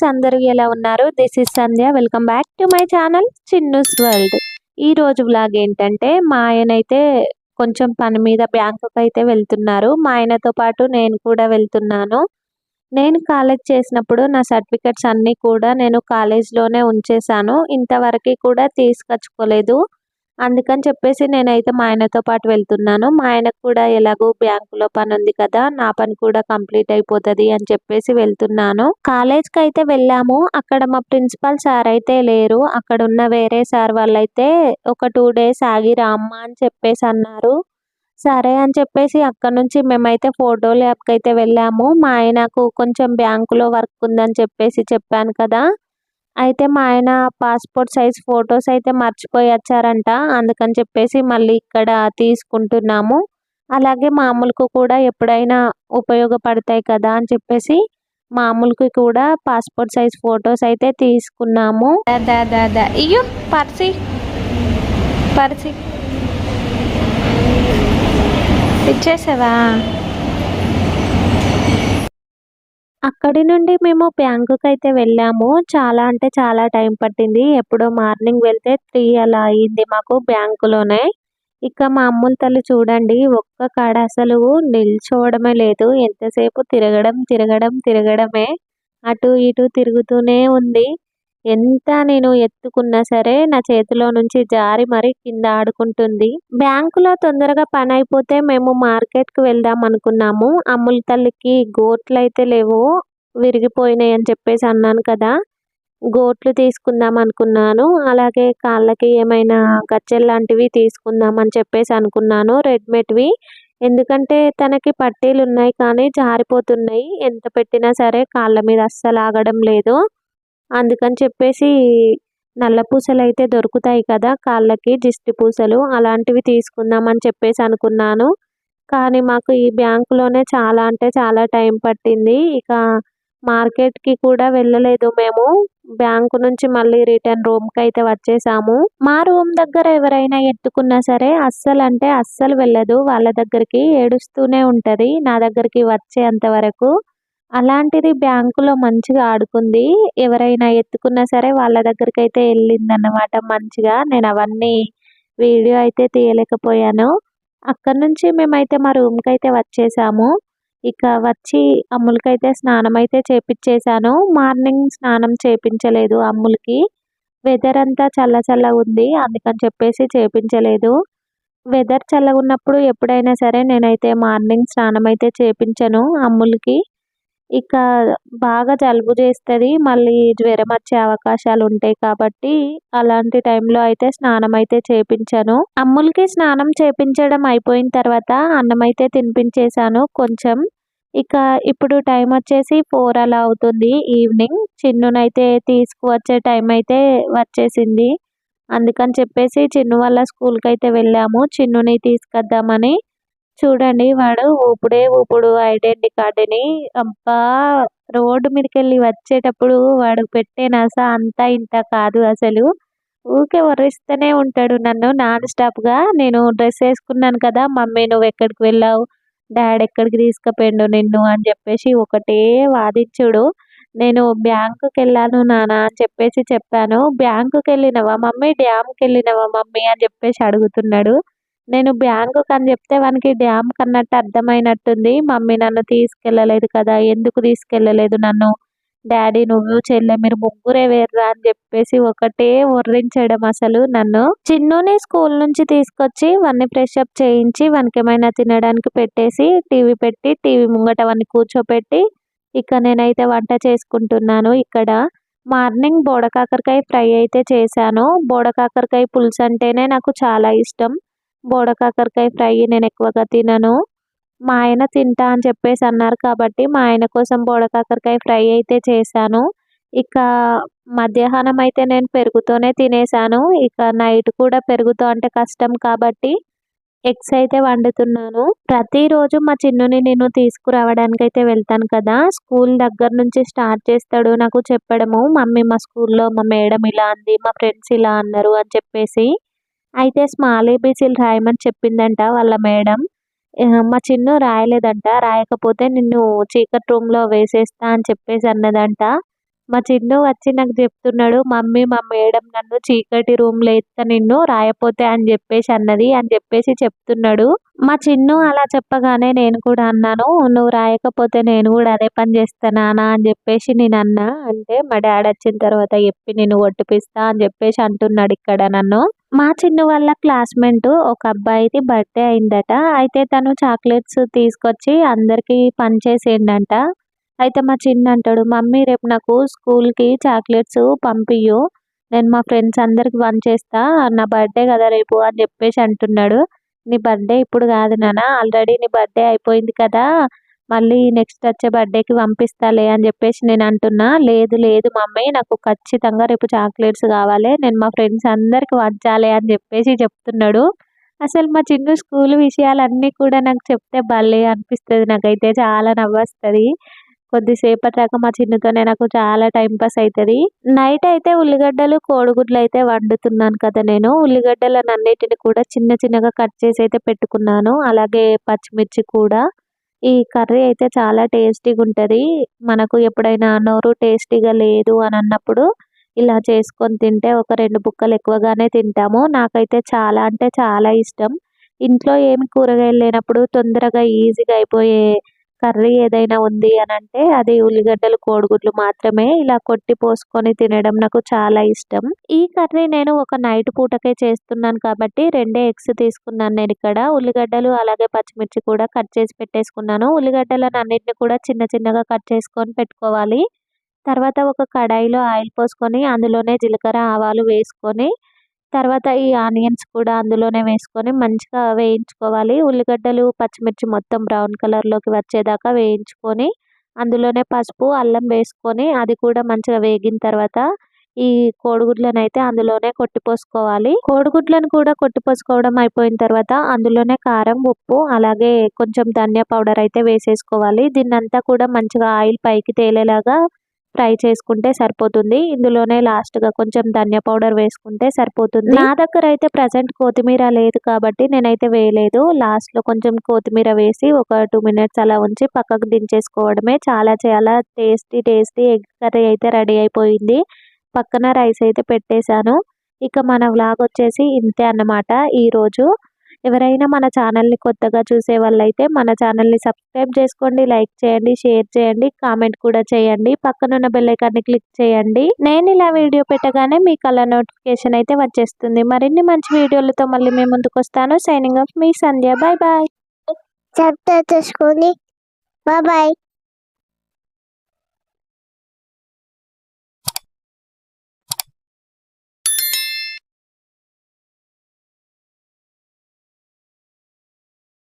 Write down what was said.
Friends, అందరూ ఎలా ఉన్నారు? This is Sandhya. Welcome back to my channel Chinnu's world. ఈ రోజు వ్లాగ్ ఏంటంటే, మా ఆయనైతే కొంచెం పని మీద బ్యాంకుకి అయితే వెళ్తున్నారు. మా ఆయనతో పాటు నేను కూడా వెళ్తున్నాను. నేను కాలేజ్ చేసినప్పుడు నా సర్టిఫికెట్స్ అన్నీ కూడా నేను కాలేజ్లోనే ఉంచేసాను. ఇంతవరకు కూడా తీసుకొచ్చుకోలేదు. అందుకని చెప్పేసి నేనైతే మా ఆయనతో పాటు వెళ్తున్నాను. మా ఆయనకు కూడా ఎలాగో బ్యాంకులో పని ఉంది కదా, నా పని కూడా కంప్లీట్ అయిపోతుంది అని చెప్పేసి వెళ్తున్నాను. కాలేజ్కి అయితే వెళ్ళాము. అక్కడ మా ప్రిన్సిపల్ సార్ అయితే లేరు. అక్కడ ఉన్న వేరే సార్ వాళ్ళైతే ఒక 2 days ఆగి రామ్మా అని చెప్పేసి అన్నారు. సరే అని చెప్పేసి అక్కడ నుంచి మేమైతే ఫోటో ల్యాబ్కి అయితే వెళ్ళాము. మా ఆయనకు కొంచెం బ్యాంకులో వర్క్ ఉందని చెప్పేసి చెప్పాను కదా, అయితే మా ఆయన పాస్పోర్ట్ సైజ్ ఫొటోస్ అయితే మర్చిపోయి వచ్చారంట. అందుకని చెప్పేసి మళ్ళీ ఇక్కడ తీసుకుంటున్నాము. అలాగే మామూలుకు కూడా ఎప్పుడైనా ఉపయోగపడతాయి కదా అని చెప్పేసి మామూలుకి కూడా పాస్పోర్ట్ సైజ్ ఫొటోస్ అయితే తీసుకున్నాము. ఇయ్యో పర్సి పర్సి ఇచ్చేసావా? అక్కడి నుండి మేము బ్యాంకుకి అయితే వెళ్ళాము. చాలా అంటే చాలా టైం పట్టింది. ఎప్పుడో మార్నింగ్ వెళ్తే 3 అలా అయింది మాకు బ్యాంకులోనే. ఇక మా అమ్ముల తల్లి చూడండి, ఒక్క కాడ అసలు నిల్చోవడమే లేదు. ఎంతసేపు తిరగడం తిరగడం తిరగడమే. అటు ఇటు తిరుగుతూనే ఉంది. ఎంత నేను ఎత్తుకున్నా సరే నా చేతిలో నుంచి జారి మరి కింద ఆడుకుంటుంది. బ్యాంకులో తొందరగా పని అయిపోతే మేము మార్కెట్కి వెళ్దాం అనుకున్నాము. అమ్ముల తల్లికి గోట్లు అయితే లేవు, విరిగిపోయినాయి అని చెప్పేసి అన్నాను కదా, గోట్లు తీసుకుందాం అనుకున్నాను. అలాగే కాళ్ళకి ఏమైనా గజ్జెలు లాంటివి తీసుకుందాం అని చెప్పేసి అనుకున్నాను, రెడీమేడ్వి. ఎందుకంటే తనకి పట్టీలు ఉన్నాయి కానీ జారిపోతున్నాయి. ఎంత పెట్టినా సరే కాళ్ళ మీద అస్సలు ఆగడం లేదు. అందుకని చెప్పేసి నల్ల పూసలు అయితే దొరుకుతాయి కదా కాళ్ళకి, దిష్టి పూసలు అలాంటివి తీసుకుందాం అని చెప్పేసి అనుకున్నాను. కానీ మాకు ఈ బ్యాంకులోనే చాలా అంటే చాలా టైం పట్టింది. ఇక మార్కెట్కి కూడా వెళ్ళలేదు మేము. బ్యాంకు నుంచి మళ్ళీ రిటర్న్ రూమ్కి అయితే వచ్చేసాము. మా రూమ్ దగ్గర ఎవరైనా ఎత్తుకున్నా సరే అస్సలు అంటే అస్సలు వెళ్ళదు. వాళ్ళ దగ్గరికి ఏడుస్తూనే ఉంటుంది నా దగ్గరికి వచ్చేంత వరకు. అలాంటిది బ్యాంకులో మంచిగా ఆడుకుంది. ఎవరైనా ఎత్తుకున్నా సరే వాళ్ళ దగ్గరికి అయితే వెళ్ళిందన్నమాట మంచిగా. నేను అవన్నీ వీడియో అయితే తీయలేకపోయాను. అక్కడ నుంచి మేమైతే మా రూమ్కి అయితే వచ్చేసాము. ఇక వచ్చి అమ్ములకైతే స్నానం అయితే చేపించేశాను. మార్నింగ్ స్నానం చేపించలేదు అమ్ములకి. వెదర్ అంతా చల్ల చల్లగా ఉంది, అందుకని చెప్పేసి చేపించలేదు. వెదర్ చల్లగా ఉన్నప్పుడు ఎప్పుడైనా సరే నేనైతే మార్నింగ్ స్నానం అయితే చేపించను అమ్ములకి. ఇక బాగా జలుబు చేస్తుంది, మళ్ళీ జ్వరం వచ్చే అవకాశాలు ఉంటాయి కాబట్టి అలాంటి టైంలో అయితే స్నానం అయితే చేపించను. అమ్ములకి స్నానం చేపించడం అయిపోయిన తర్వాత అన్నం అయితే తినిపించేశాను కొంచెం. ఇక ఇప్పుడు టైం వచ్చేసి 4 అలా అవుతుంది ఈవినింగ్. చిన్నునైతే తీసుకువచ్చే టైం అయితే వచ్చేసింది. అందుకని చెప్పేసి చిన్ను వాళ్ళ స్కూల్కి అయితే వెళ్ళాము చిన్నుని తీసుకొద్దామని. చూడండి వాడు ఊపుడే ఊపుడు ఐడెంటిటీ కార్డుని. అబ్బా, రోడ్డు మీదకెళ్ళి వచ్చేటప్పుడు వాడు పెట్టే నస అంతా ఇంత కాదు అసలు. ఊకే వర్రిస్తూనే ఉంటాడు నన్ను నాన్ స్టాప్గా. నేను డ్రెస్ వేసుకున్నాను కదా, మమ్మీ నువ్వు ఎక్కడికి వెళ్ళావు, డాడీ ఎక్కడికి తీసుకుపోయిండు నిన్ను అని చెప్పేసి ఒకటే వాదించుడు. నేను బ్యాంకుకి వెళ్ళాను నాన్న అని చెప్పేసి చెప్పాను. బ్యాంకుకి వెళ్ళినవా మమ్మీ, డ్యామ్కి వెళ్ళినవా మమ్మీ అని చెప్పేసి అడుగుతున్నాడు. నేను బ్యాంకుకి అని చెప్తే వానికి డ్యామ్కి అన్నట్టు అర్థమైనట్టుంది. మమ్మీ నన్ను తీసుకెళ్ళలేదు కదా, ఎందుకు తీసుకెళ్ళలేదు నన్ను, డాడీ నువ్వు చెల్లె మీరు ముగ్గురే వేర్రా అని చెప్పేసి ఒకటే వర్రించడం అసలు నన్ను. చిన్నుని స్కూల్ నుంచి తీసుకొచ్చి వాన్ని ఫ్రెష్ అప్ చేయించి వానికి ఏమైనా తినడానికి పెట్టేసి టీవీ పెట్టి టీవీ ముంగట వాన్ని కూర్చోపెట్టి ఇక నేనైతే వంట చేసుకుంటున్నాను. ఇక్కడ మార్నింగ్ బోడకాకరకాయ ఫ్రై అయితే చేశాను. బోడకాకరకాయ పులుసు అంటేనే నాకు చాలా ఇష్టం. బోడకాకరకాయ ఫ్రై నేను ఎక్కువగా తినను. మా ఆయన తింటా అని చెప్పేసి అన్నారు కాబట్టి మా ఆయన కోసం బోడకాకరకాయ ఫ్రై అయితే చేశాను. ఇక మధ్యాహ్నం అయితే నేను పెరుగుతోనే తినేసాను. ఇక నైట్ కూడా పెరుగుతో అంటే కష్టం కాబట్టి ఎగ్స్ అయితే వండుతున్నాను. ప్రతిరోజు మా చిన్నుని నేను తీసుకురావడానికి అయితే వెళ్తాను కదా, స్కూల్ దగ్గర నుంచి స్టార్ట్ చేస్తాడు నాకు చెప్పడము, మమ్మీ మా స్కూల్లో మా మేడం ఇలా అంది, మా ఫ్రెండ్స్ ఇలా అన్నారు అని చెప్పేసి. అయితే స్మాల్ ఏబీసీలు రాయమని చెప్పిందంట వాళ్ళ మేడం. మా చిన్ను రాయలేదంట. రాయకపోతే నిన్ను చీకటి రూమ్లో వేసేస్తా అని చెప్పేసి అన్నదంట. మా చిన్ను వచ్చి నాకు చెప్తున్నాడు, "మమ్మీ మా మేడం నన్ను చీకటి రూమ్‌లో ఏత్త నిన్ను రాయపోతే" అని అన్నది అని చెప్తున్నాడు. మా చిన్ను అలా చెప్పగానే నేను కూడా అన్నాను, "నువ్వు రాయకపోతే నేను కూడా అదే పని చేస్తా నాన్న" అని నేనన్నా. అంటే మా డాడీ వచ్చిన తర్వాత చెప్పి నిన్ను కొట్టిపిస్తా అని అంటున్నాడు ఇక్కడ నన్ను. మా చిన్ను వాళ్ళ క్లాస్‌మేట్ ఒక అబ్బాయిది బర్త్‌డే అయిందట. అయితే తను చాక్లెట్స్ తీసుకొచ్చి అందరికి పంచేసిండంట. అయితే మా చిన్ను అంటాడు, "మమ్మీ రేపు నాకు స్కూల్‌కి చాక్లెట్స్ పంపియు. నేను మా ఫ్రెండ్స్ అందరికి పంచేస్తా. నా బర్త్‌డే కదా రేపు" అని అంటున్నాడు. "నీ బర్త్‌డే ఇప్పుడు కాదు నాన్న. ఆల్రెడీ నీ బర్త్‌డే అయిపోయింది కదా! మళ్ళీ నెక్స్ట్ వచ్చే బర్త్‌డేకి పంపిస్తాలే" అని నేను అంటున్నా. "లేదు లేదు మమ్మీ నాకు ఖచ్చితంగా రేపు చాక్లెట్స్ కావాలి. నేను మా ఫ్రెండ్స్ అందరికి పంచాలి" అని చెప్తున్నాడు. అసలు మా చిన్ను స్కూల్ విషయాలన్నీ కూడా నాకు చెప్తే భలే అనిపిస్తది. నాకైతే చాలా నవ్వొస్తది. కొద్దిసేపటి దాకా మా చిన్నుతోనే నాకు చాలా టైమ్ పాస్ అయితది. నైట్ అయితే ఉల్లిగడ్డలు, కోడిగుడ్లు అయితే వండుతున్నాను కదా నేను. ఉల్లిగడ్డలనన్నిటిని కూడా చిన్న చిన్నగా కట్ చేసి అయితే పెట్టుకున్నాను. అలాగే పచ్చిమిర్చి కూడా. ఈ కర్రీ అయితే చాలా టేస్టీగుంటది. మనకు ఎప్పుడైనా నోరు టేస్టీగా లేదు అని అన్నప్పుడు ఇలా చేసుకొని తింటే ఒక 2 బుక్కలు ఎక్కువగానే తింటాము. నాకైతే చాలా అంటే చాలా ఇష్టం. ఇంట్లో ఏమి కూరగాయలు లేనప్పుడు తొందరగా ఈజీగా అయిపోయే కర్రీ ఏదైనా ఉంది అనంటే అది ఉల్లిగడ్డలు, కోడిగుడ్లు మాత్రమే. ఇలా కొట్టి పోసుకొని తినడం నాకు చాలా ఇష్టం. ఈ కర్రీ నేను ఒక నైట్ పూటకే చేస్తున్నాను కాబట్టి 2 ఎగ్స్ తీసుకున్నాను నేనిక్కడ. ఉల్లిగడ్డలు అలాగే పచ్చిమిర్చి కూడా కట్ చేసి పెట్టేసుకున్నాను. ఉల్లిగడ్డలనన్నిటిని కూడా చిన్న చిన్నగా కట్ చేసుకొని పెట్టుకోవాలి. తర్వాత ఒక కడాయిలో ఆయిల్ పోసుకొని అందులోనే జీలకర్ర, ఆవాలు వేసుకొని తర్వాత ఈ ఆనియన్స్ కూడా అందులోనే వేసుకొని మంచిగా వేయించుకోవాలి. ఉల్లిగడ్డలు, పచ్చిమిర్చి మొత్తం బ్రౌన్ కలర్‌లోకి వచ్చేదాకా వేయించుకొని, అందులోనే పసుపు, అల్లం వేసుకొని అది కూడా మంచిగా వేగిన తర్వాత ఈ కోడిగుడ్లనైతే అందులోనే కొట్టిపోసుకోవాలి. కోడిగుడ్లను కూడా కొట్టిపోసుకోవడం అయిపోయిన తర్వాత అందులోనే కారం, ఉప్పు అలాగే కొంచెం ధనియా పౌడర్ అయితే వేసేసుకోవాలి. దీన్నంతా కూడా మంచిగా ఆయిల్ పైకి తేలేలాగా ఫ్రై చేసుకుంటే సరిపోతుంది. ఇందులోనే లాస్ట్‌గా కొంచెం ధనియా పౌడర్ వేసుకుంటే సరిపోతుంది. నా దగ్గర అయితే ప్రెజెంట్ కొత్తిమీర లేదు కాబట్టి నేనైతే వేయలేదు. లాస్ట్‌లో కొంచెం కొత్తిమీర వేసి ఒక 2 మినిట్స్ అలా ఉంచి పక్కకు దించేసుకోవడమే. చాలా చాలా టేస్టీ ఎగ్ కర్రీ అయితే రెడీ అయిపోయింది. పక్కన రైస్ అయితే పెట్టేశాను. ఇక మన వ్లాగ్ వచ్చేసి ఇంతే అన్నమాట ఈరోజు. ఎవరైనా మన ఛానల్‌ని కొత్తగా చూసే వాళ్ళైతే మన ఛానల్‌ని సబ్స్క్రైబ్ చేసుకోండి, లైక్ చేయండి, షేర్ చేయండి, కామెంట్ కూడా చేయండి. పక్కనున్న బెల్ ఐకాన్‌ని క్లిక్ చేయండి. నేను ఇలా వీడియో పెట్టగానే మీకు అలా నోటిఫికేషన్ అయితే వచ్చేస్తుంది. మరిన్ని మంచి వీడియోలతో మళ్ళీ మీ ముందుకొస్తాను. సైనింగ్ ఆఫ్ మీ సంధ్య. Bye bye. సబ్స్క్రైబ్ చేసుకోండి. Bye bye.